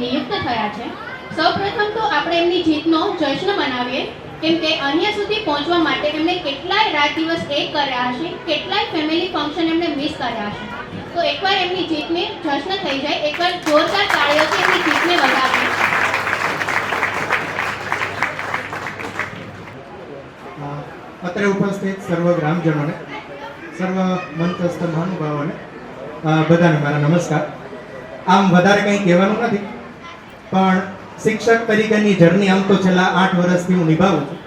નિયુક્ત થયા છે, સૌપ્રથમ તો આપણે એમની જીતનો જશ્ન મનાવીએ, કેમ કે અહીંયા સુધી પહોંચવા માટે એમણે કેટલાય રાત દિવસ એક કર્યા હશે, કેટલાય ફેમિલી ફંક્શન એમણે મિસ કર્યા હશે. તો એકવાર એમની જીતને જશ્ન થઈ જાય, એકવાર જોરદાર તાળીઓથી એમની જીતને વધાવીએ. અત્રે ઉપસ્થિત સર્વ ગ્રામજનોને, સર્વ મંચસ્થ મહાનુભાવોને બધાને મારા નમસ્કાર. આમ વધારે કંઈ કહેવાનું નથી, પણ શિક્ષક તરીકેની જર્ની આમ તો છેલ્લા 8 વર્ષથી હું નિભાવું છું.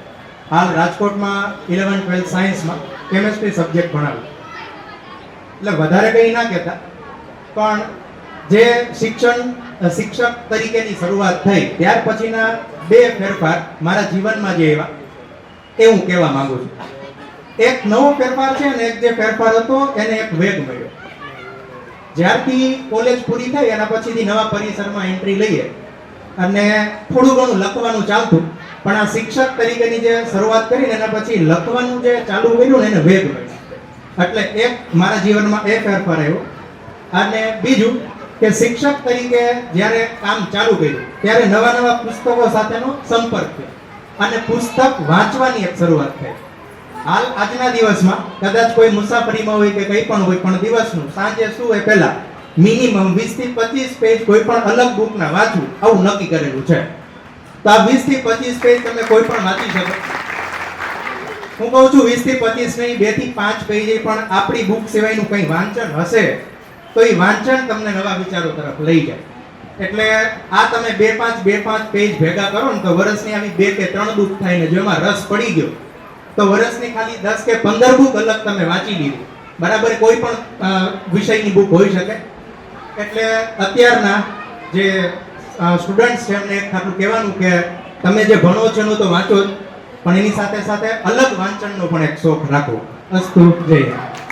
હાલ રાજકોટમાં 11-12 સાયન્સમાં કેમેસ્ટ્રી સબ્જેક્ટ ભણાવું, એટલે વધારે કંઈ ના કહેતા, પણ જે શિક્ષક તરીકેની શરૂઆત થઈ ત્યાર પછીના 2 ફેરફાર મારા જીવનમાં જે આવ્યા એ હું કહેવા માંગુ છું. એક નવો ફેરફાર છે અને એક જે ફેરફાર હતો એને એક વેગ મળ્યો. જ્યારથી કોલેજ પૂરી થઈ એના પછીથી નવા પરિસરમાં એન્ટ્રી લઈએ અને થોડું ઘણું લખવાનું ચાલતું, પણ આ શિક્ષક તરીકેની જે શરૂઆત કરીને એના પછી લખવાનું જે ચાલુ કર્યું ને એને વેગ મળ્યો. એટલે એક મારા જીવનમાં એ ફેરફાર આવ્યો. અને બીજું કે શિક્ષક તરીકે જ્યારે કામ ચાલુ કર્યું ત્યારે નવા પુસ્તકો સાથેનો સંપર્ક થયો અને પુસ્તક વાંચવાની એક શરૂઆત થઈ. હાલ આજના દિવસમાં કદાચ કોઈ મુસાફરીમાં હોય કે કંઈ પણ હોય, પણ દિવસનું સાંજે સુવે પહેલા મિનિમમ 20 થી 25 પેજ કોઈ પણ અલગ બુકના વાંચવું, આવું નક્કી કરેલું છે. તો આ 20 થી 25 પેજ તમે કોઈ પણ વાંચી શકો. હું કહું છું 20 થી 25 નહીં, 2 થી 5 પેજ પણ આપણી બુક સિવાયનું કંઈ વાંચન હશે તો એ વાંચન તમને નવા વિચારો તરફ લઈ જાય. એટલે આ તમે 2-5 પેજ ભેગા કરો ને તો વર્ષની આવી 2 કે 3 બુક થાય ને જેમાં રસ પડી ગયો તો વર્ષની ખાલી 10 કે 15 બુક અલગ તમે વાંચી લીધી. બરાબર, કોઈ પણ વિષયની બુક હોઈ શકે. એટલે અત્યારના જે સ્ટુડન્ટ્સ છે એમને એક ખાતું કહેવાનું કે તમે જે ભણો છો એનું તો વાંચો જ, પણ એની સાથે સાથે અલગ વાંચનનો પણ એક શોખ રાખો. અસ્તુ, જય હિન્દ.